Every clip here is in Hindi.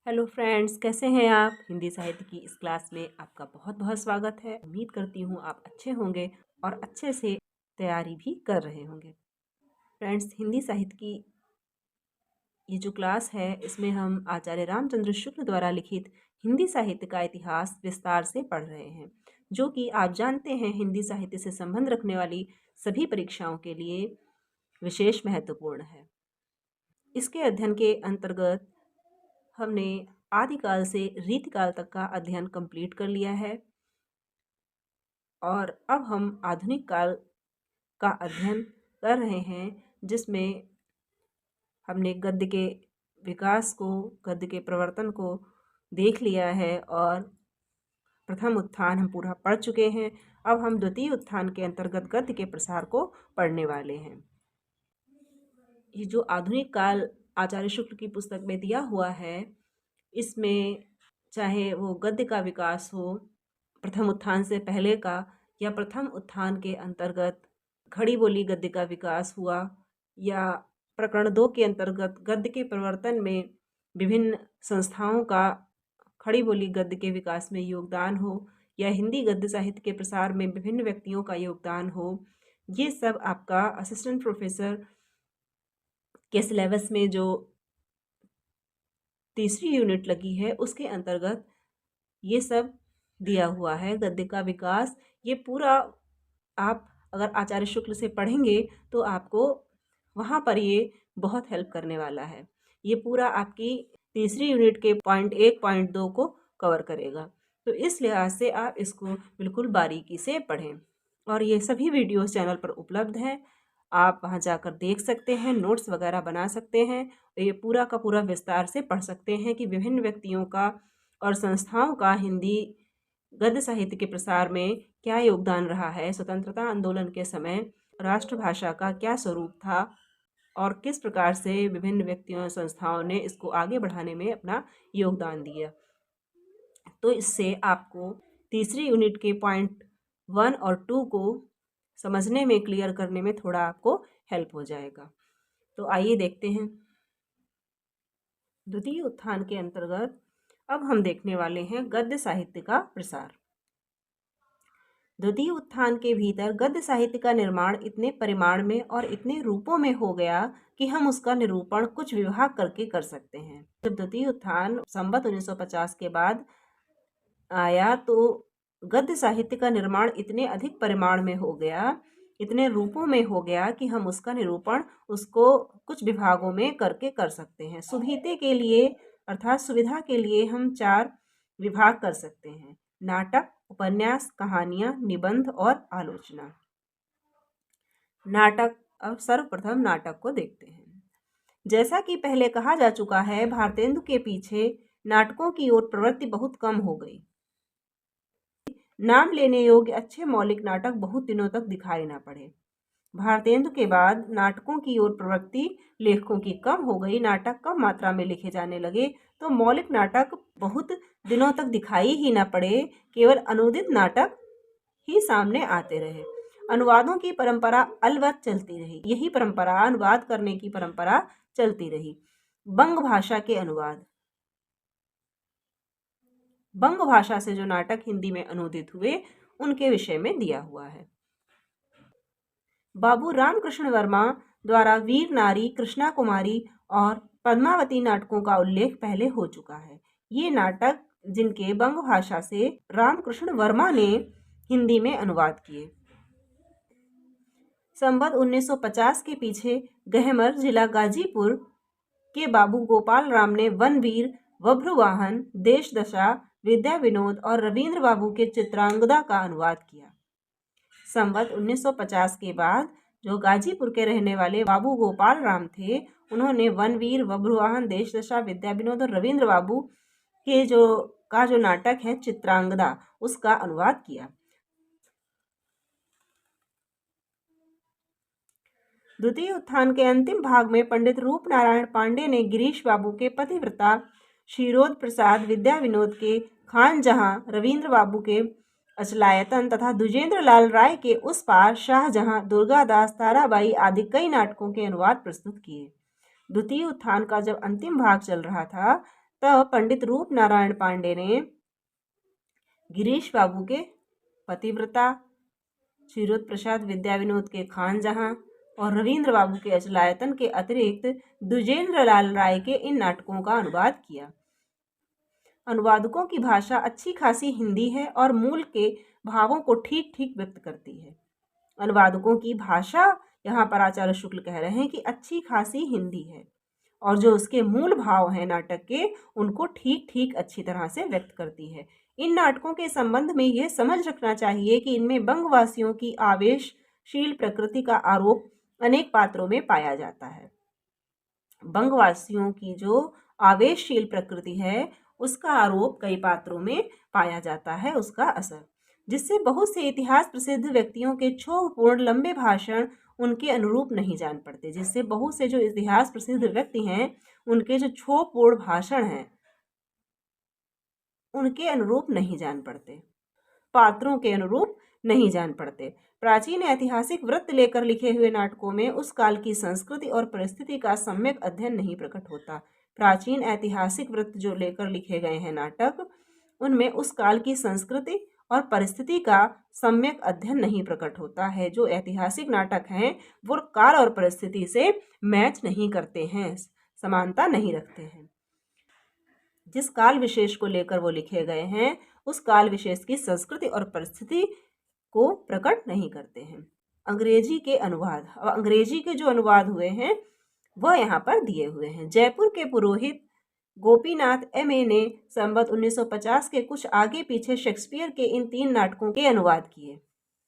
हेलो फ्रेंड्स, कैसे हैं आप। हिंदी साहित्य की इस क्लास में आपका बहुत बहुत स्वागत है। उम्मीद करती हूँ आप अच्छे होंगे और अच्छे से तैयारी भी कर रहे होंगे। फ्रेंड्स, हिंदी साहित्य की ये जो क्लास है इसमें हम आचार्य रामचंद्र शुक्ल द्वारा लिखित हिंदी साहित्य का इतिहास विस्तार से पढ़ रहे हैं, जो कि आप जानते हैं हिंदी साहित्य से संबंध रखने वाली सभी परीक्षाओं के लिए विशेष महत्वपूर्ण है। इसके अध्ययन के अंतर्गत हमने आदिकाल से रीतिकाल तक का अध्ययन कंप्लीट कर लिया है और अब हम आधुनिक काल का अध्ययन कर रहे हैं, जिसमें हमने गद्य के विकास को, गद्य के प्रवर्तन को देख लिया है और प्रथम उत्थान हम पूरा पढ़ चुके हैं। अब हम द्वितीय उत्थान के अंतर्गत गद्य के प्रसार को पढ़ने वाले हैं। ये जो आधुनिक काल आचार्य शुक्ल की पुस्तक में दिया हुआ है, इसमें चाहे वो गद्य का विकास हो प्रथम उत्थान से पहले का, या प्रथम उत्थान के अंतर्गत खड़ी बोली गद्य का विकास हुआ, या प्रकरण 2 के अंतर्गत गद्य के प्रवर्तन में विभिन्न संस्थाओं का खड़ी बोली गद्य के विकास में योगदान हो, या हिंदी गद्य साहित्य के प्रसार में विभिन्न व्यक्तियों का योगदान हो, ये सब आपका असिस्टेंट प्रोफेसर के सिलेबस में जो तीसरी यूनिट लगी है उसके अंतर्गत ये सब दिया हुआ है। गद्य का विकास ये पूरा आप अगर आचार्य शुक्ल से पढ़ेंगे तो आपको वहाँ पर ये बहुत हेल्प करने वाला है। ये पूरा आपकी तीसरी यूनिट के पॉइंट 1 पॉइंट 2 को कवर करेगा, तो इस लिहाज से आप इसको बिल्कुल बारीकी से पढ़ें। और ये सभी वीडियोस चैनल पर उपलब्ध हैं, आप वहाँ जाकर देख सकते हैं, नोट्स वगैरह बना सकते हैं। ये पूरा का पूरा विस्तार से पढ़ सकते हैं कि विभिन्न व्यक्तियों का और संस्थाओं का हिंदी गद्य साहित्य के प्रसार में क्या योगदान रहा है। स्वतंत्रता आंदोलन के समय राष्ट्रभाषा का क्या स्वरूप था और किस प्रकार से विभिन्न व्यक्तियों और संस्थाओं ने इसको आगे बढ़ाने में अपना योगदान दिया। तो इससे आपको तीसरी यूनिट के पॉइंट 1 और 2 को समझने में, क्लियर करने में थोड़ा आपको हेल्प हो जाएगा। तो आइए देखते हैं। द्वितीय उत्थान के अंतर्गत अब हम देखने वाले हैं गद्य साहित्य का प्रसार। द्वितीय उत्थान के भीतर गद्य साहित्य का निर्माण इतने परिमाण में और इतने रूपों में हो गया कि हम उसका निरूपण कुछ विभाग करके कर सकते हैं। जब द्वितीय उत्थान संवत 1950 के बाद आया तो गद्य साहित्य का निर्माण इतने अधिक परिमाण में हो गया, इतने रूपों में हो गया कि हम उसका निरूपण उसको कुछ विभागों में करके कर सकते हैं। सुविधा के लिए अर्थात सुविधा के लिए हम 4 विभाग कर सकते हैं: नाटक, उपन्यास, कहानियां, निबंध और आलोचना। नाटक, अब सर्वप्रथम नाटक को देखते हैं। जैसा कि पहले कहा जा चुका है, भारतेंदु के पीछे नाटकों की ओर प्रवृत्ति बहुत कम हो गई। नाम लेने योग्य अच्छे मौलिक नाटक बहुत दिनों तक दिखाई ना पड़े। भारतेंदु के बाद नाटकों की ओर प्रवृत्ति लेखकों की कम हो गई। नाटक कम मात्रा में लिखे जाने लगे तो मौलिक नाटक बहुत दिनों तक दिखाई ही ना पड़े, केवल अनुदित नाटक ही सामने आते रहे। अनुवादों की परंपरा अलवत चलती रही। यही परंपरा, अनुवाद करने की परंपरा चलती रही। बंग भाषा के अनुवाद, बंग भाषा से जो नाटक हिंदी में अनुदित हुए उनके विषय में दिया हुआ है। बाबू रामकृष्ण वर्मा द्वारा वीर नारी, कृष्णा कुमारी और पद्मावती नाटकों का उल्लेख पहले हो चुका है। ये नाटक जिनके बंग भाषा से रामकृष्ण वर्मा ने हिंदी में अनुवाद किए। संवत 1950 के पीछे गहमर जिला गाजीपुर के बाबू गोपाल राम ने वनवीर, बभ्रुवाहन, देश दशा, विद्या विनोद और रविंद्र बाबू के चित्रांगदा का अनुवाद किया। संवत 1950 के बाद जो गाजीपुर के रहने वाले बाबू गोपाल राम थे, उन्होंने वनवीर, बभ्रुवाहन, देश दशा, विद्या विनोद और रविंद्र बाबू के जो नाटक है चित्रांगदा, उसका अनुवाद किया। द्वितीय उत्थान के अंतिम भाग में पंडित रूप नारायण पांडे ने गिरीश बाबू के पतिव्रता, क्षीरोद प्रसाद, विद्या विनोद के खान जहां, रविंद्र बाबू के अचलायतन तथा द्विजेंद्र लाल राय के उस पार, शाहजहां, दुर्गादास, ताराबाई आदि कई नाटकों के अनुवाद प्रस्तुत किए। द्वितीय उत्थान का जब अंतिम भाग चल रहा था तब पंडित रूप नारायण पांडे ने गिरीश बाबू के पतिव्रता, क्षीरोद प्रसाद विद्या विनोद के खान जहां और रविंद्र बाबू के अचलायतन के अतिरिक्त द्विजेंद्र लाल राय के इन नाटकों का अनुवाद किया। अनुवादकों की भाषा अच्छी खासी हिंदी है और मूल के भावों को ठीक ठीक व्यक्त करती है। अनुवादकों की भाषा, यहाँ पर आचार्य शुक्ल कह रहे हैं कि अच्छी खासी हिंदी है और जो उसके मूल भाव हैं नाटक के, उनको ठीक ठीक अच्छी तरह से व्यक्त करती है। इन नाटकों के संबंध में यह समझ रखना चाहिए कि इनमें बंगवासियों की आवेशशील प्रकृति का आरोप अनेक पात्रों में पाया जाता है। बंगवासियों की जो आवेशशील प्रकृति है, उसका आरोप कई पात्रों में पाया जाता है, उसका असर, जिससे बहुत से इतिहास प्रसिद्ध व्यक्तियों के क्षोभपूर्ण लंबे भाषण उनके अनुरूप नहीं जान पड़ते। जिससे बहुत से जो इतिहास प्रसिद्ध व्यक्ति हैं, उनके जो क्षोभपूर्ण भाषण हैं, उनके अनुरूप नहीं जान पड़ते, पात्रों के अनुरूप नहीं जान पड़ते। प्राचीन ऐतिहासिक वृत्त लेकर लिखे हुए नाटकों में उस काल की संस्कृति और परिस्थिति का सम्यक अध्ययन नहीं प्रकट होता। प्राचीन ऐतिहासिक वृत्त जो लेकर लिखे गए हैं नाटक, उनमें उस काल की संस्कृति और परिस्थिति का सम्यक अध्ययन नहीं प्रकट होता है। जो ऐतिहासिक नाटक हैं, वो काल और परिस्थिति से मैच नहीं करते हैं, समानता नहीं रखते हैं। जिस काल विशेष को लेकर वो लिखे गए हैं, उस काल विशेष की संस्कृति और परिस्थिति को प्रकट नहीं करते हैं। अंग्रेजी के अनुवाद, अब अंग्रेजी के जो अनुवाद हुए हैं वह यहाँ पर दिए हुए हैं। जयपुर के पुरोहित गोपीनाथ M.A. ने संवत 1950 के कुछ आगे पीछे शेक्सपियर के इन 3 नाटकों के अनुवाद किए।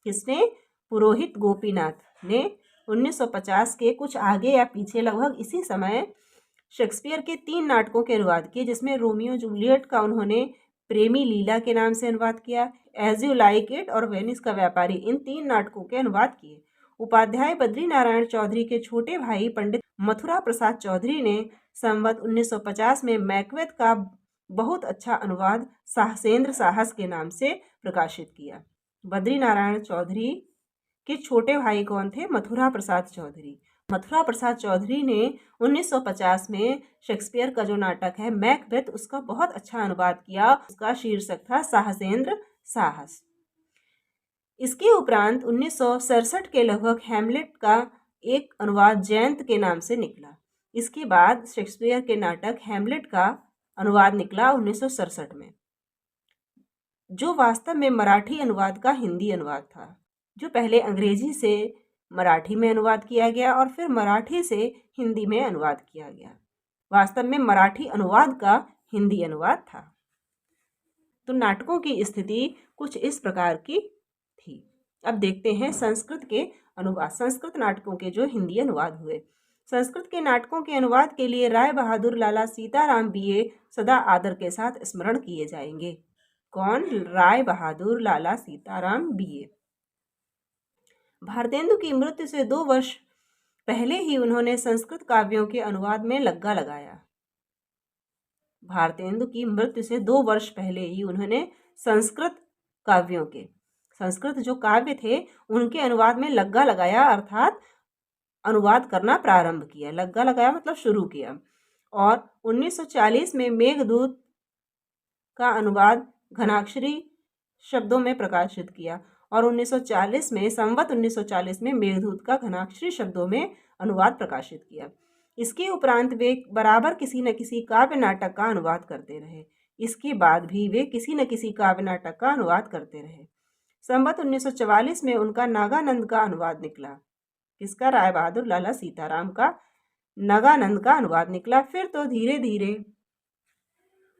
किसने? पुरोहित गोपीनाथ ने 1950 के कुछ आगे या पीछे लगभग इसी समय शेक्सपियर के 3 नाटकों के अनुवाद किए, जिसमें रोमियो जूलियट का उन्होंने प्रेमी लीला के नाम से अनुवाद किया, एज यू लाइक इट और वेनिस का व्यापारी, इन 3 नाटकों के अनुवाद किए। उपाध्याय बद्री नारायण चौधरी के छोटे भाई पंडित मथुरा प्रसाद चौधरी ने संवत 1950 में मैकबेथ का बहुत अच्छा अनुवाद साहसेंद्र साहस के नाम से प्रकाशित किया। बद्री नारायण चौधरी के छोटे भाई कौन थे? मथुरा प्रसाद चौधरी। मथुरा प्रसाद चौधरी ने 1950 में शेक्सपियर का जो नाटक है मैकबेथ, उसका बहुत अच्छा अनुवाद किया। उसका शीर्षक था साहसेंद्र साहस। इसके उपरांत 1967 के लगभग हैमलेट का एक अनुवाद जयंत के नाम से निकला। इसके बाद शेक्सपियर के नाटक हैमलेट का अनुवाद निकला 1967 में, जो वास्तव में मराठी अनुवाद का हिंदी अनुवाद था, जो पहले अंग्रेजी से मराठी में अनुवाद किया गया और फिर मराठी से हिंदी में अनुवाद किया गया। वास्तव में मराठी अनुवाद का हिंदी अनुवाद था। तो नाटकों की स्थिति कुछ इस प्रकार की थी। अब देखते हैं संस्कृत के अनुवाद, संस्कृत नाटकों के जो हिंदी अनुवाद हुए। संस्कृत के नाटकों के अनुवाद के लिए राय बहादुर लाला सीताराम बीए सदा आदर के साथ स्मरण किए जाएंगे। कौन? राय बहादुर लाला सीताराम बीए। भारतेंदु की मृत्यु से 2 वर्ष पहले ही उन्होंने संस्कृत काव्यों के अनुवाद में लग्गा लगाया। भारतेंदु की मृत्यु से 2 वर्ष पहले ही उन्होंने संस्कृत काव्यों के, संस्कृत जो काव्य थे उनके अनुवाद में लग्गा लगाया, अर्थात अनुवाद करना प्रारंभ किया। लग्गा लगाया मतलब शुरू किया। और 1940 में मेघदूत का अनुवाद घनाक्षरी शब्दों में प्रकाशित किया और 1940 में, संवत 1940 में मेघदूत का घनाक्षरी शब्दों में अनुवाद प्रकाशित किया। इसके उपरांत वे बराबर किसी न किसी काव्य नाटक का अनुवाद करते रहे। इसके बाद भी वे किसी न किसी काव्य नाटक का अनुवाद करते रहे। संवत 1944 में उनका नागानंद का अनुवाद निकला। किसका? राय बहादुर लाला सीताराम का नागानंद का अनुवाद निकला। फिर तो धीरे धीरे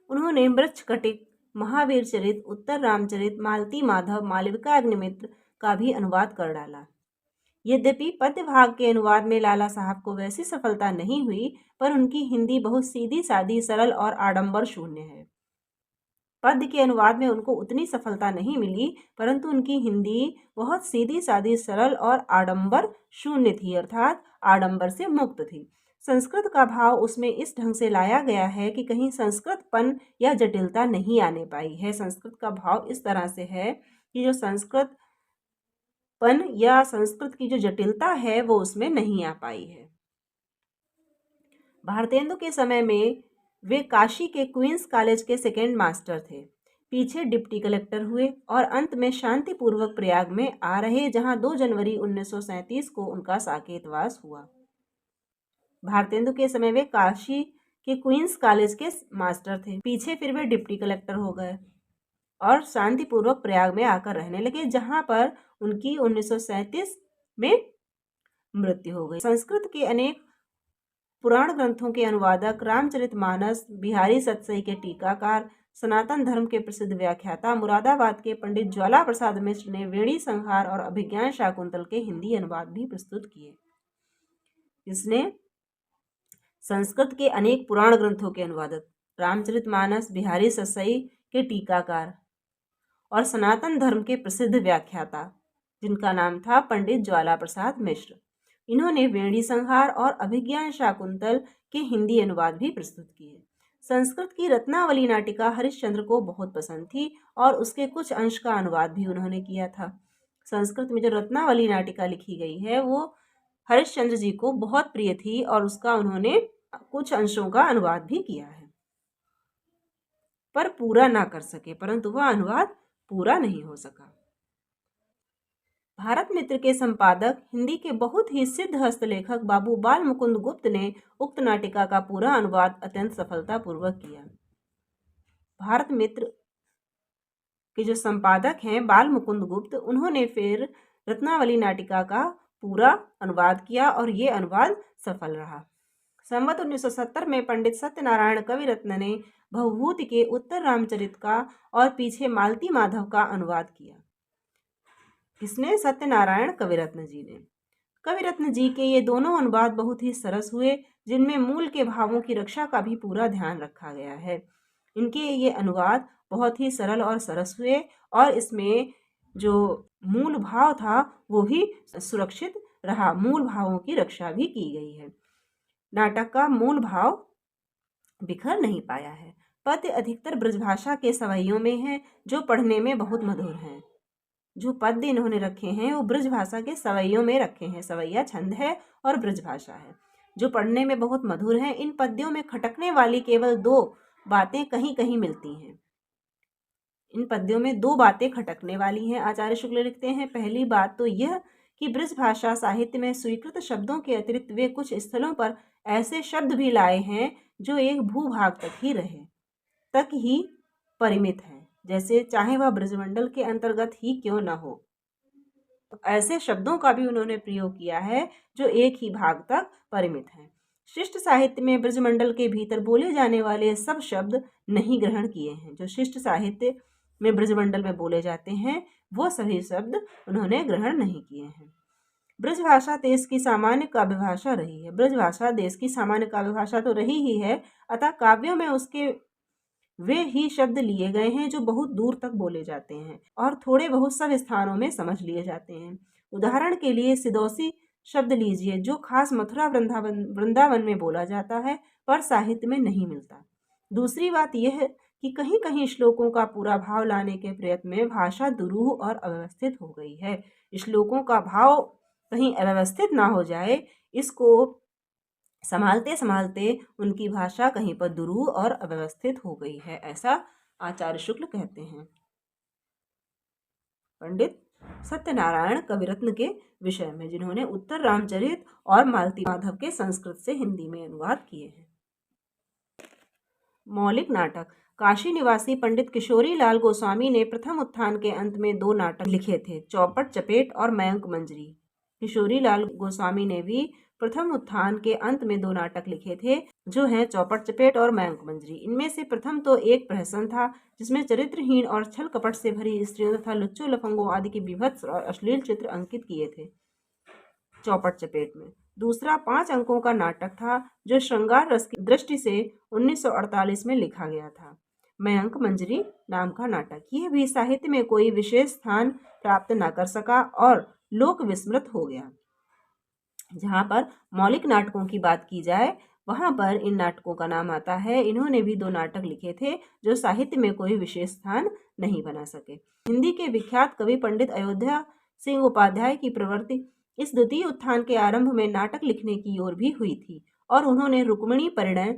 उन्होंने मृच्छकटिक, महावीर चरित, उत्तर रामचरित, मालती माधव, मालविका अग्निमित्र का भी अनुवाद कर डाला। यद्यपि पद्य भाग के अनुवाद में लाला साहब को वैसी सफलता नहीं हुई, पर उनकी हिंदी बहुत सीधी सादी, सरल और आडंबर शून्य है। पद्य के अनुवाद में उनको उतनी सफलता नहीं मिली, परंतु उनकी हिंदी बहुत सीधी सादी, सरल और आडंबर शून्य थी, अर्थात आडंबर से मुक्त थी। संस्कृत का भाव उसमें इस ढंग से लाया गया है कि कहीं संस्कृतपन या जटिलता नहीं आने पाई है। संस्कृत का भाव इस तरह से है कि जो संस्कृतपन या संस्कृत की जो जटिलता है वो उसमें नहीं आ पाई है। भारतेंदु के समय में वे काशी के क्वींस कॉलेज के सेकेंड मास्टर थे। पीछे डिप्टी कलेक्टर हुए और अंत में शांतिपूर्वक प्रयाग में आ रहे, जहां 2 जनवरी 1937 को उनका साकेतवास हुआ। भारतेंदु के समय वे काशी के क्वींस कॉलेज के मास्टर थे। पीछे फिर वे डिप्टी कलेक्टर हो गए और शांतिपूर्वक प्रयाग में आकर रहने लगे, जहां पर उनकी 1937 में मृत्यु हो गई। संस्कृत के अनेक पुराण ग्रंथों के अनुवादक, रामचरितमानस, बिहारी सतसई के टीकाकार, सनातन धर्म के प्रसिद्ध व्याख्याता मुरादाबाद के पंडित ज्वाला प्रसाद मिश्र ने वेणी संहार और अभिज्ञान शाकुंतल के हिंदी अनुवाद भी प्रस्तुत किए। इसने संस्कृत के अनेक पुराण ग्रंथों के अनुवादक, रामचरितमानस, बिहारी सतसई के टीकाकार और सनातन धर्म के प्रसिद्ध व्याख्याता, जिनका नाम था पंडित ज्वाला प्रसाद मिश्र, इन्होंने वेणी संहार और अभिज्ञान शाकुंतल के हिंदी अनुवाद भी प्रस्तुत किए। संस्कृत की रत्नावली नाटिका हरिश्चंद्र को बहुत पसंद थी और उसके कुछ अंश का अनुवाद भी उन्होंने किया था। संस्कृत में जो रत्नावली नाटिका लिखी गई है वो हरिश्चंद्र जी को बहुत प्रिय थी और उसका उन्होंने कुछ अंशों का अनुवाद भी किया है, पर पूरा ना कर सके, परंतु वह अनुवाद पूरा नहीं हो सका। भारत मित्र के संपादक, हिंदी के बहुत ही सिद्ध हस्तलेखक बाबू बाल मुकुंद गुप्त ने उक्त नाटिका का पूरा अनुवाद अत्यंत सफलतापूर्वक किया। भारत मित्र के जो संपादक हैं बाल मुकुंद गुप्त, उन्होंने फिर रत्नावली नाटिका का पूरा अनुवाद किया और ये अनुवाद सफल रहा। संवत 1970 में पंडित सत्यनारायण कविरत्न ने भवभूति के उत्तर रामचरित का और पीछे मालती माधव का अनुवाद किया। किसने? सत्यनारायण कविरत्न जी ने। कविरत्न जी के ये दोनों अनुवाद बहुत ही सरस हुए, जिनमें मूल के भावों की रक्षा का भी पूरा ध्यान रखा गया है। इनके ये अनुवाद बहुत ही सरल और सरस हुए और इसमें जो मूल भाव था वो भी सुरक्षित रहा, मूल भावों की रक्षा भी की गई है। नाटक का मूल भाव बिखर नहीं पाया है। पद्य अधिकतर ब्रजभाषा के सवैयों में हैं, जो पढ़ने में बहुत मधुर हैं। जो पद्य इन्होंने रखे हैं वो ब्रजभाषा के सवैयों में रखे हैं। सवैया छंद है और ब्रजभाषा है, जो पढ़ने में बहुत मधुर हैं। इन पद्यों में खटकने वाली केवल 2 बातें कहीं कहीं मिलती हैं। इन पद्यों में 2 बातें खटकने वाली हैं। आचार्य शुक्ल लिखते हैं, पहली बात तो यह कि ब्रजभाषा साहित्य में स्वीकृत शब्दों के अतिरिक्त वे कुछ स्थलों पर ऐसे शब्द भी लाए हैं जो एक भूभाग तक ही परिमित हैं, जैसे चाहे वह ब्रजमंडल के अंतर्गत ही क्यों न हो। तो ऐसे शब्दों का भी उन्होंने प्रयोग किया है जो एक ही भाग तक परिमित हैं। शिष्ट साहित्य में ब्रजमंडल के भीतर बोले जाने वाले सब शब्द नहीं ग्रहण किए हैं। जो शिष्ट साहित्य में ब्रजमंडल में बोले जाते हैं वो सभी शब्द उन्होंने ग्रहण नहीं किए हैं। ब्रजभाषा देश की सामान्य काव्य भाषा रही है। ब्रजभाषा देश की सामान्य काव्य भाषा तो रही ही है, अतः काव्यों में उसके वे ही शब्द लिए गए हैं जो बहुत दूर तक बोले जाते हैं और थोड़े बहुत सब स्थानों में समझ लिए जाते हैं। उदाहरण के लिए सिदौसी शब्द लीजिए, जो खास मथुरा वृंदावन में बोला जाता है पर साहित्य में नहीं मिलता। दूसरी बात यह है कि कहीं कहीं श्लोकों का पूरा भाव लाने के प्रयत्न में भाषा दुरूह और अव्यवस्थित हो गई है। श्लोकों का भाव कहीं अव्यवस्थित ना हो जाए, इसको संभालते संभालते उनकी भाषा कहीं पर दुरूह और अव्यवस्थित हो गई है, ऐसा आचार्य शुक्ल कहते हैं पंडित सत्यनारायण कविरत्न के विषय में, जिन्होंने उत्तर रामचरित और मालती माधव के संस्कृत से हिंदी में अनुवाद किए हैं। मौलिक नाटक। काशी निवासी पंडित किशोरी लाल गोस्वामी ने प्रथम उत्थान के अंत में 2 नाटक लिखे थे, चौपट चपेट और मयंक मंजरी। किशोरी लाल गोस्वामी ने भी प्रथम उत्थान के अंत में 2 नाटक लिखे थे, जो हैं चौपट चपेट और मयंक मंजरी। इनमें से प्रथम तो एक प्रहसन था, जिसमें चरित्रहीन और छल कपट से भरी स्त्रियों तथा लुच्चों लफंगों आदि के विभत्स और अश्लील चित्र अंकित किए थे चौपट चपेट में। दूसरा 5 अंकों का नाटक था, जो श्रृंगार रस की दृष्टि से 1948 में लिखा गया था। मयंक मंजरी नाम का नाटक, यह भी साहित्य में कोई विशेष स्थान प्राप्त न कर सका और लोक विस्मृत हो गया। जहाँ पर मौलिक नाटकों की बात की जाए वहाँ पर इन नाटकों का नाम आता है। इन्होंने भी 2 नाटक लिखे थे जो साहित्य में कोई विशेष स्थान नहीं बना सके। हिंदी के विख्यात कवि पंडित अयोध्या सिंह उपाध्याय की प्रवृत्ति इस द्वितीय उत्थान के आरंभ में नाटक लिखने की ओर भी हुई थी और उन्होंने रुक्मिणी परिणय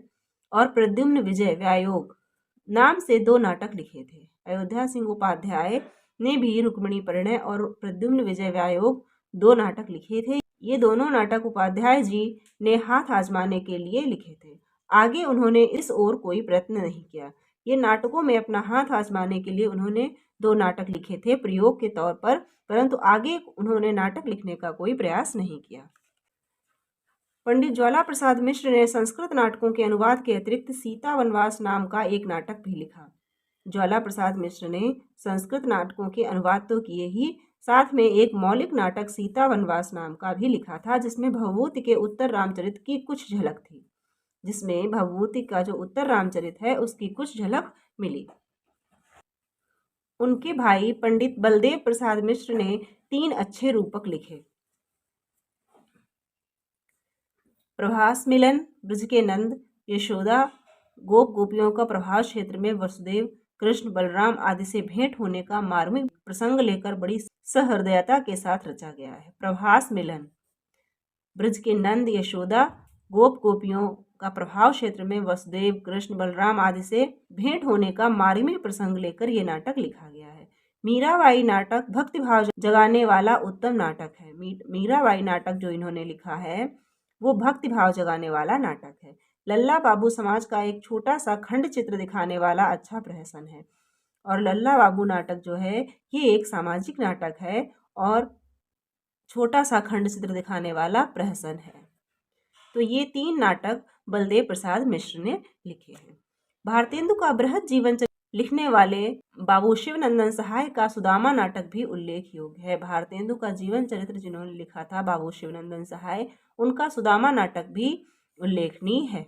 और प्रद्युम्न विजय व्यायोग नाम से 2 नाटक लिखे थे। अयोध्या सिंह उपाध्याय ने भी रुक्मिणी परिणय और प्रद्युम्न विजय व्यायोग 2 नाटक लिखे थे। ये दोनों नाटक उपाध्याय जी ने हाथ आजमाने के लिए लिखे थे। आगे उन्होंने इस ओर कोई प्रयत्न नहीं किया। ये नाटकों में अपना हाथ आजमाने के लिए उन्होंने 2 नाटक लिखे थे प्रयोग के तौर पर, परंतु आगे उन्होंने नाटक लिखने का कोई प्रयास नहीं किया। पंडित ज्वाला प्रसाद मिश्र ने संस्कृत नाटकों के अनुवाद के अतिरिक्त सीता वनवास नाम का एक नाटक भी लिखा। ज्वाला प्रसाद मिश्र ने संस्कृत नाटकों के अनुवाद तो किए ही, साथ में एक मौलिक नाटक सीता वनवास नाम का भी लिखा था, जिसमें भवभूति के उत्तर रामचरित की कुछ झलक थी। जिसमें भवभूति का जो उत्तर रामचरित है उसकी कुछ झलक मिली। उनके भाई पंडित बलदेव प्रसाद मिश्र ने 3 अच्छे रूपक लिखे। प्रभास मिलन, ब्रज के नंद, यशोदा, गोप गोपियों का प्रभास क्षेत्र में वसुदेव, कृष्ण, बलराम आदि से भेंट होने का मार्मिक प्रसंग लेकर बड़ी सहृदयता के साथ रचा गया है। प्रभास मिलन, ब्रज के नंद, यशोदा, गोप गोपियों का प्रभाव क्षेत्र में वसुदेव, कृष्ण, बलराम आदि से भेंट होने का मार्मिक प्रसंग लेकर ये नाटक लिखा गया है। मीराबाई नाटक भक्तिभाव जगाने वाला उत्तम नाटक है। मीराबाई नाटक जो इन्होंने लिखा है वो भक्तिभाव जगाने वाला नाटक है। लल्ला बाबू समाज का एक छोटा सा खंड चित्र दिखाने वाला अच्छा प्रहसन है। और लल्ला बाबू नाटक जो है ये एक सामाजिक नाटक है और छोटा सा खंड चित्र दिखाने वाला प्रहसन है। तो ये 3 नाटक बलदेव प्रसाद मिश्र ने लिखे हैं। भारतेंदु का बृहद जीवन चरित्र लिखने वाले बाबू शिवनंदन सहाय का सुदामा नाटक भी उल्लेख योग्य है। भारतेंदु का जीवन चरित्र जिन्होंने लिखा था बाबू शिवनंदन सहाय, उनका सुदामा नाटक भी उल्लेखनीय है।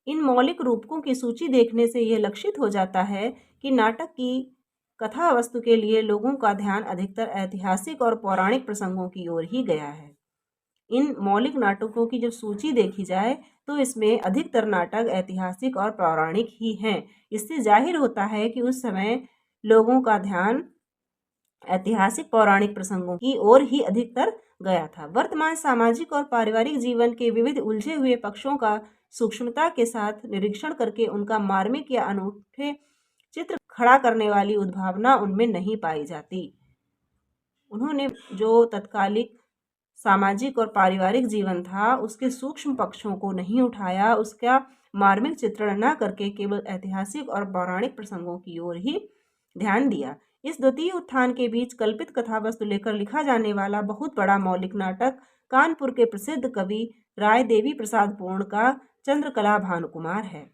इन मौलिक रूपकों की सूची देखने से यह लक्षित हो जाता है कि नाटक की कथा वस्तु के लिए लोगों का ध्यान अधिकतर ऐतिहासिक और पौराणिक प्रसंगों की ओर ही गया है। इन मौलिक नाटकों की जब सूची देखी जाए तो इसमें अधिकतर नाटक ऐतिहासिक और पौराणिक ही हैं। इससे जाहिर होता है कि उस समय लोगों का ध्यान ऐतिहासिक पौराणिक प्रसंगों की ओर ही अधिकतर गया था। वर्तमान सामाजिक और पारिवारिक जीवन के विविध उलझे हुए पक्षों का सूक्ष्मता के साथ निरीक्षण करके उनका मार्मिक या अनूठे चित्र खड़ा करने वाली उद्भावना उनमें नहीं पाई जाती। उन्होंने जो तत्कालिक सामाजिक और पारिवारिक जीवन था उसके सूक्ष्म पक्षों को नहीं उठाया, उसका मार्मिक चित्रण न करके केवल ऐतिहासिक और पौराणिक प्रसंगों की ओर ही ध्यान दिया। इस द्वितीय उत्थान के बीच कल्पित कथा वस्तु लेकर लिखा जाने वाला बहुत बड़ा मौलिक नाटक कानपुर के प्रसिद्ध कवि राय देवी प्रसाद पूर्ण का चंद्रकला भानुकुमार है।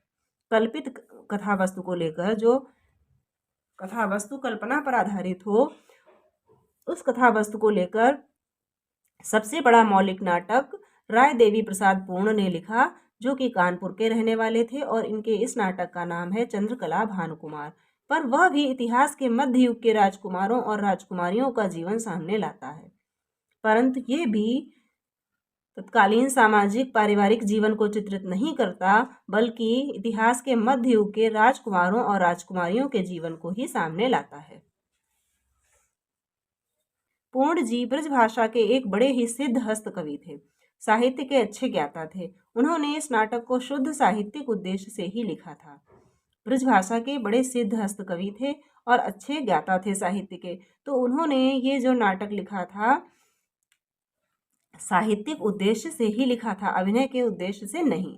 कल्पित कथा वस्तु को लेकर जो कथा वस्तु कल्पना पर आधारित हो, उस कथा वस्तु को लेकर सबसे बड़ा मौलिक नाटक राय देवी प्रसाद पूर्ण ने लिखा, जो कि कानपुर के रहने वाले थे और इनके इस नाटक का नाम है चंद्रकला भानुकुमार। पर वह भी इतिहास के मध्य युग के राजकुमारों और राजकुमारियों का जीवन सामने लाता है, परंतु ये भी तत्कालीन सामाजिक पारिवारिक जीवन को चित्रित नहीं करता, बल्कि इतिहास के मध्य युग के राजकुमारों और राजकुमारियों के जीवन को ही सामने लाता है। पूर्ण जी ब्रज भाषा के एक बड़े ही सिद्ध हस्त कवि थे, साहित्य के अच्छे ज्ञाता थे। उन्होंने इस नाटक को शुद्ध साहित्यिक उद्देश्य से ही लिखा था। ब्रज भाषा के बड़े सिद्ध हस्त कवि थे और अच्छे ज्ञाता थे साहित्य के, तो उन्होंने ये जो नाटक लिखा था साहित्यिक उद्देश्य से ही लिखा था, अभिनय के उद्देश्य से नहीं।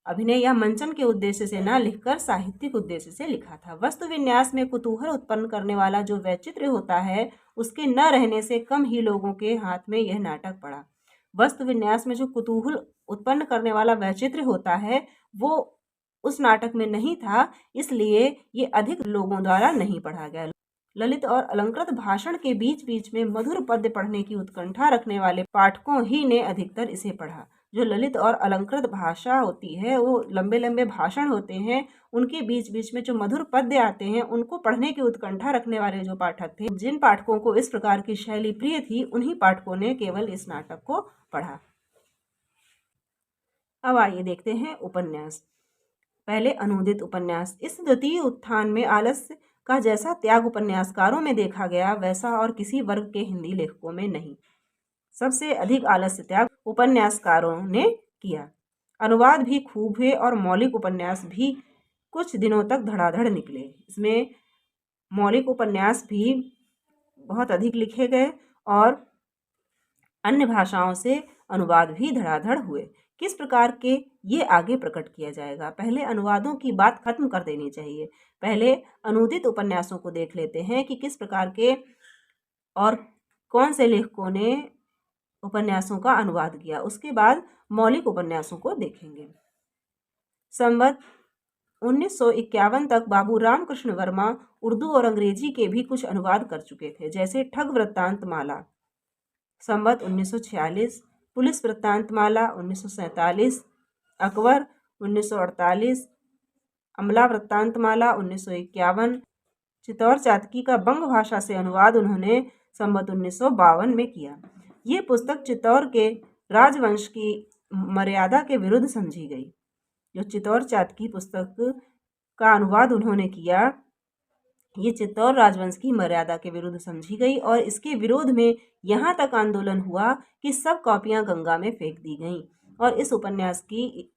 अभिनय या मंचन के उद्देश्य से न लिखकर साहित्यिक उद्देश्य से लिखा था। वस्तु विन्यास में कुतूहल उत्पन्न करने वाला जो वैचित्र्य होता है उसके न रहने से कम ही लोगों के हाथ में यह नाटक पड़ा। वस्तु विन्यास में जो कुतूहल उत्पन्न करने वाला वैचित्र्य होता है वो उस नाटक में नहीं था, इसलिए ये अधिक लोगों द्वारा नहीं पढ़ा गया। ललित और अलंकृत भाषण के बीच बीच में मधुर पद्य पढ़ने की उत्कंठा रखने वाले पाठकों ही ने अधिकतर इसे पढ़ा। जो ललित और अलंकृत भाषा होती है वो लंबे लंबे भाषण होते हैं, उनके बीच बीच में जो मधुर पद्य आते हैं उनको पढ़ने की उत्कंठा रखने वाले जो पाठक थे, जिन पाठकों को इस प्रकार की शैली प्रिय थी, उन्हीं पाठकों ने केवल इस नाटक को पढ़ा। अब आइए देखते हैं उपन्यास। पहले अनुदित उपन्यास। इस द्वितीय उत्थान में आलस्य का जैसा त्याग उपन्यासकारों में देखा गया वैसा और किसी वर्ग के हिंदी लेखकों में नहीं। सबसे अधिक आलस्य त्याग उपन्यासकारों ने किया। अनुवाद भी खूब हुए और मौलिक उपन्यास भी कुछ दिनों तक धड़ाधड़ निकले। इसमें मौलिक उपन्यास भी बहुत अधिक लिखे गए और अन्य भाषाओं से अनुवाद भी धड़ाधड़ हुए। किस प्रकार के, ये आगे प्रकट किया जाएगा। पहले अनुवादों की बात खत्म कर देनी चाहिए। पहले अनूदित उपन्यासों को देख लेते हैं कि किस प्रकार के और कौन से लेखकों ने उपन्यासों का अनुवाद किया। उसके बाद मौलिक उपन्यासों को देखेंगे। संवत 1951 तक बाबू रामकृष्ण वर्मा उर्दू और अंग्रेजी के भी कुछ अनुवाद कर चुके थे, जैसे ठग वृत्तांत माला संवत 1946, पुलिस वृत्तांत माला 1947, अकबर 1948, अमला वृत्तांत माला 1951, चित्तौर चातकी का बंग भाषा से अनुवाद उन्होंने संवत 1952 में किया। ये पुस्तक चित्तौर के राजवंश की मर्यादा के विरुद्ध समझी गई। जो चित्तौर चातकी पुस्तक का अनुवाद उन्होंने किया, ये चित्तौर राजवंश की मर्यादा के विरुद्ध समझी गई और इसके विरोध में यहाँ तक आंदोलन हुआ कि सब कॉपियां गंगा में फेंक दी गईं और इस उपन्यास की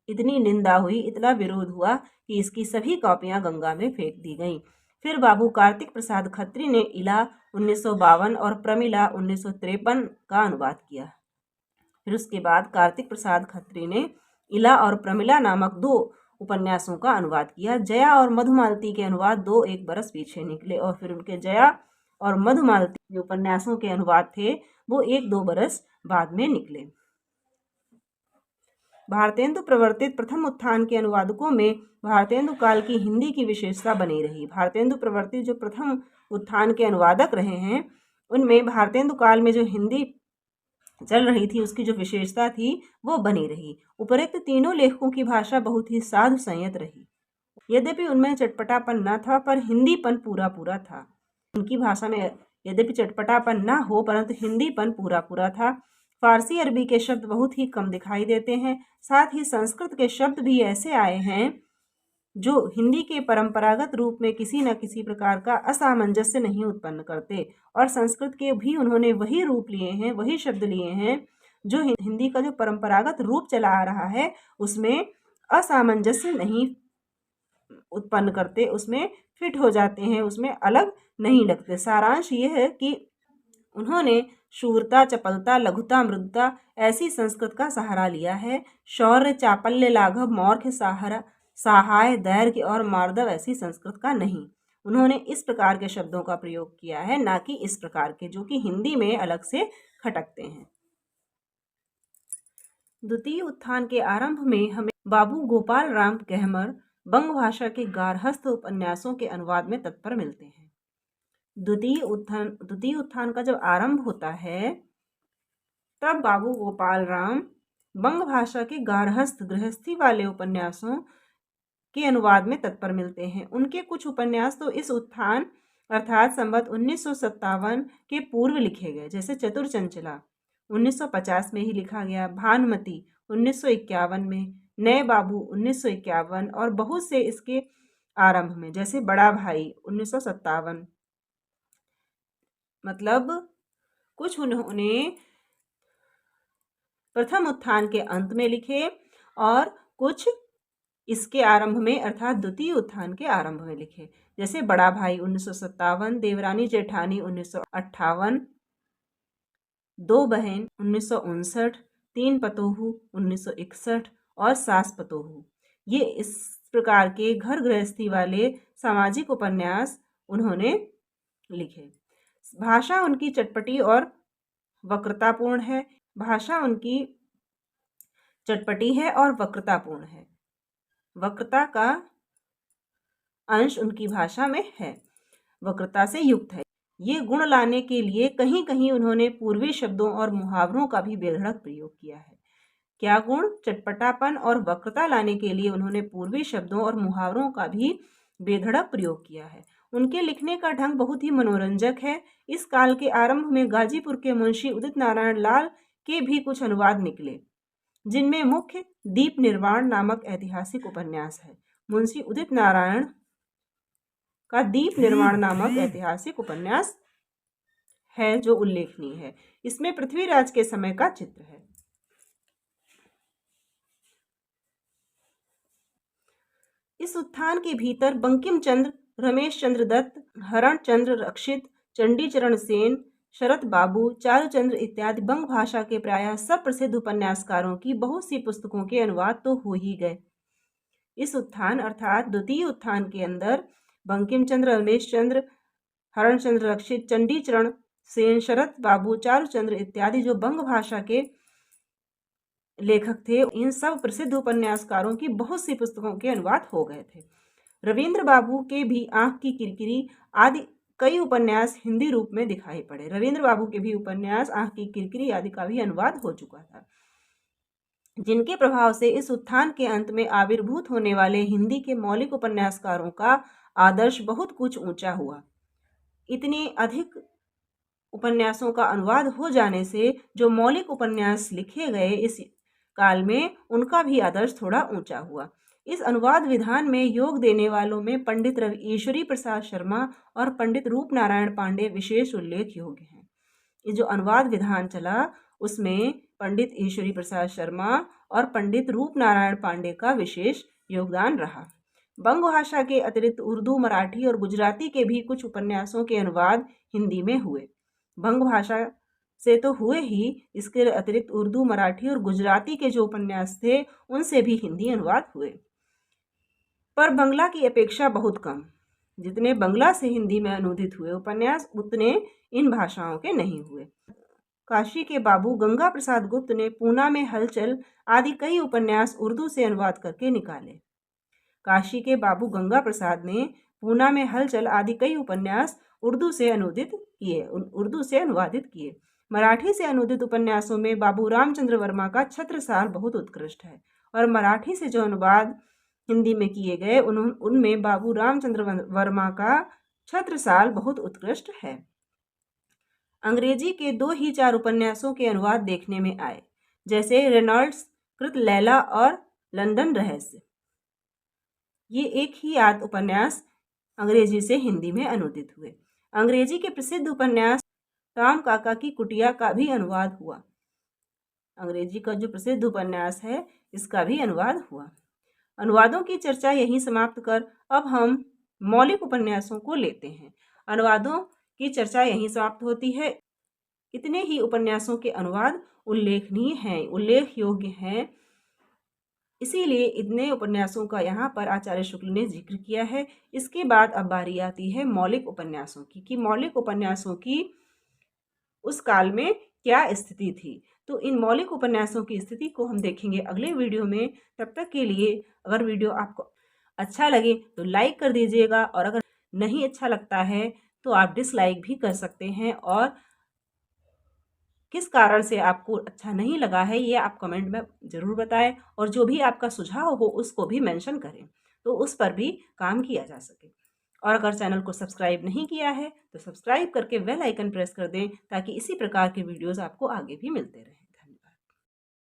इतनी निंदा हुई, इतना विरोध हुआ कि इसकी सभी कॉपियां गंगा में फेंक दी गईं। फिर बाबू कार्तिक प्रसाद खत्री ने इला 1952 और प्रमिला 1953 का अनुवाद किया। फिर उसके बाद कार्तिक प्रसाद खत्री ने इला और प्रमिला नामक 2 उपन्यासों का अनुवाद किया। जया और मधुमालती के अनुवाद 2-1 बरस पीछे निकले और फिर उनके जया और मधुमालती जो उपन्यासों के अनुवाद थे वो 1-2 बरस बाद में निकले। भारतेंदु प्रवर्तित प्रथम उत्थान के अनुवादकों में भारतेंदु काल की हिंदी की विशेषता बनी रही। भारतेंदु प्रवर्तित जो प्रथम उत्थान के अनुवादक रहे हैं, उनमें भारतेंदु काल में जो हिंदी चल रही थी उसकी जो विशेषता थी वो बनी रही। उपरोक्त तीनों लेखकों की भाषा बहुत ही साधु संयत रही। यद्यपि उनमें चटपटापन न था पर हिंदीपन पूरा पूरा था। उनकी भाषा में यद्यपि चटपटापन न हो परंतु हिंदीपन पूरा पूरा था। फारसी अरबी के शब्द बहुत ही कम दिखाई देते हैं। साथ ही संस्कृत के शब्द भी ऐसे आए हैं जो हिंदी के परंपरागत रूप में किसी न किसी प्रकार का असामंजस्य नहीं उत्पन्न करते और संस्कृत के भी उन्होंने वही रूप लिए हैं, वही शब्द लिए हैं जो हिंदी का जो परंपरागत रूप चला आ रहा है उसमें असामंजस्य नहीं उत्पन्न करते, उसमें फिट हो जाते हैं, उसमें अलग नहीं लगते। सारांश ये है कि उन्होंने शूरता, चपलता, लघुता, मृदुता ऐसी संस्कृत का सहारा लिया है। शौर्य, चापल्य, लाघव, मौर्य, सहाय, दैर्घ्य और मार्दव ऐसी संस्कृत का नहीं। उन्होंने इस प्रकार के शब्दों का प्रयोग किया है, ना कि इस प्रकार के जो कि हिंदी में अलग से खटकते हैं। द्वितीय उत्थान के आरंभ में हमें बाबू गोपाल राम गहमर बंग भाषा के गार्हस्थ उपन्यासों के अनुवाद में तत्पर मिलते हैं। द्वितीय उत्थान का जब आरंभ होता है तब बाबू गोपाल राम बंग भाषा के गार्हस्थ गृहस्थी वाले उपन्यासों के अनुवाद में तत्पर मिलते हैं। उनके कुछ उपन्यास तो इस उत्थान अर्थात संवत 1957 के पूर्व लिखे गए, जैसे चतुर चंचला 1950 में ही लिखा गया, भानुमति 1951 में, नए बाबू 1951 और बहुत से इसके आरंभ में, जैसे बड़ा भाई 1957। मतलब कुछ उन्होंने प्रथम उत्थान के अंत में लिखे और कुछ इसके आरंभ में अर्थात द्वितीय उत्थान के आरंभ में लिखे, जैसे बड़ा भाई 1957, देवरानी जेठानी 1958, दो बहन 1959, तीन पतोहू 1961 और सास पतोहू। ये इस प्रकार के घर गृहस्थी वाले सामाजिक उपन्यास उन्होंने लिखे। भाषा उनकी चटपटी और वक्रतापूर्ण है। भाषा उनकी चटपटी है और वक्रतापूर्ण है। वक्रता का अंश उनकी भाषा में है, वक्रता से युक्त है। ये गुण लाने के लिए कहीं कहीं उन्होंने पूर्वी शब्दों और मुहावरों का भी बेधड़क प्रयोग किया है। क्या गुण? चटपटापन और वक्रता लाने के लिए उन्होंने पूर्वी शब्दों और मुहावरों का भी बेधड़क प्रयोग किया है। उनके लिखने का ढंग बहुत ही मनोरंजक है। इस काल के आरंभ में गाजीपुर के मुंशी उदित नारायण लाल के भी कुछ अनुवाद निकले, जिनमें मुख्य दीप निर्वाण नामक ऐतिहासिक उपन्यास है। मुंशी उदित नारायण का दीप निर्वाण नामक ऐतिहासिक उपन्यास है जो उल्लेखनीय है। इसमें पृथ्वीराज के समय का चित्र है। इस उत्थान के भीतर बंकिम चंद्र, रमेश चंद्र दत्त, हरण चंद्र रक्षित, चंडीचरण सेन, शरत बाबू, चारुचंद्र इत्यादि बंग भाषा के प्रायः सब प्रसिद्ध उपन्यासकारों की बहुत सी पुस्तकों के अनुवाद तो हो ही गए। इस उत्थान अर्थात द्वितीय उत्थान के अंदर बंकिम चंद्र, रमेश चंद्र, हरण चंद्र रक्षित, चंडीचरण सेन, शरत बाबू, चारुचंद्र इत्यादि जो बंग भाषा के लेखक थे, इन सब प्रसिद्ध उपन्यासकारों की बहुत सी पुस्तकों के अनुवाद हो गए थे। रविंद्र बाबू के भी आंख की किरकिरी आदि कई उपन्यास हिंदी रूप में दिखाई पड़े। रविंद्र बाबू के भी उपन्यास आंख की किरकिरी आदि का भी अनुवाद हो चुका था, जिनके प्रभाव से इस उत्थान के अंत में आविर्भूत होने वाले हिंदी के मौलिक उपन्यासकारों का आदर्श बहुत कुछ ऊंचा हुआ। इतने अधिक उपन्यासों का अनुवाद हो जाने से जो मौलिक उपन्यास लिखे गए इस काल में, उनका भी आदर्श थोड़ा ऊंचा हुआ। इस अनुवाद विधान में योग देने वालों में पंडित ईश्वरी प्रसाद शर्मा और पंडित रूप नारायण पांडे विशेष उल्लेख योग्य हैं। ये जो अनुवाद विधान चला उसमें पंडित ईश्वरी प्रसाद शर्मा और पंडित रूप नारायण पांडे का विशेष योगदान रहा। बंग भाषा के अतिरिक्त उर्दू, मराठी और गुजराती के भी कुछ उपन्यासों के अनुवाद हिंदी में हुए। बंग भाषा से तो हुए ही, इसके अतिरिक्त उर्दू, मराठी और गुजराती के जो उपन्यास थे उनसे भी हिंदी अनुवाद हुए, पर बंगला की अपेक्षा बहुत कम। जितने बंगला से हिंदी में अनुदित हुए उपन्यास उतने इन भाषाओं के नहीं हुए। काशी के बाबू गंगा प्रसाद गुप्त ने पूना में हलचल आदि कई उपन्यास उर्दू से अनुवाद करके निकाले। काशी के बाबू गंगा प्रसाद ने पूना में हलचल आदि कई उपन्यास उर्दू से अनुवादित किए। मराठी से अनुदित उपन्यासों में बाबू रामचंद्र वर्मा का छत्रसाल बहुत उत्कृष्ट है, और मराठी से जो अनुवाद हिंदी में किए गए उनमें बाबू रामचंद्र वर्मा का छत्रसाल बहुत उत्कृष्ट है। अंग्रेजी के 2 ही 4 उपन्यासों के अनुवाद देखने में आए, जैसे रेनॉल्ड्स कृत लैला और लंदन रहस्य। ये एक ही आध उपन्यास अंग्रेजी से हिंदी में अनुदित हुए। अंग्रेजी के प्रसिद्ध उपन्यास टॉम काका की कुटिया का भी अनुवाद हुआ। अंग्रेजी का जो प्रसिद्ध उपन्यास है इसका भी अनुवाद हुआ। अनुवादों की चर्चा यहीं समाप्त कर अब हम मौलिक उपन्यासों को लेते हैं। अनुवादों की चर्चा यहीं समाप्त होती है। इतने ही उपन्यासों के अनुवाद उल्लेखनीय हैं, उल्लेख योग्य हैं, इसीलिए इतने उपन्यासों का यहाँ पर आचार्य शुक्ल ने जिक्र किया है। इसके बाद अब बारी आती है मौलिक उपन्यासों की, कि मौलिक उपन्यासों की उस काल में क्या स्थिति थी। तो इन मौलिक उपन्यासों की स्थिति को हम देखेंगे अगले वीडियो में। तब तक के लिए अगर वीडियो आपको अच्छा लगे तो लाइक कर दीजिएगा, और अगर नहीं अच्छा लगता है तो आप डिसलाइक भी कर सकते हैं, और किस कारण से आपको अच्छा नहीं लगा है ये आप कमेंट में ज़रूर बताएं, और जो भी आपका सुझाव हो उसको भी मेंशन करें, तो उस पर भी काम किया जा सके। और अगर चैनल को सब्सक्राइब नहीं किया है तो सब्सक्राइब करके बेल आइकन प्रेस कर दें, ताकि इसी प्रकार के वीडियोज़ आपको आगे भी मिलते रहें।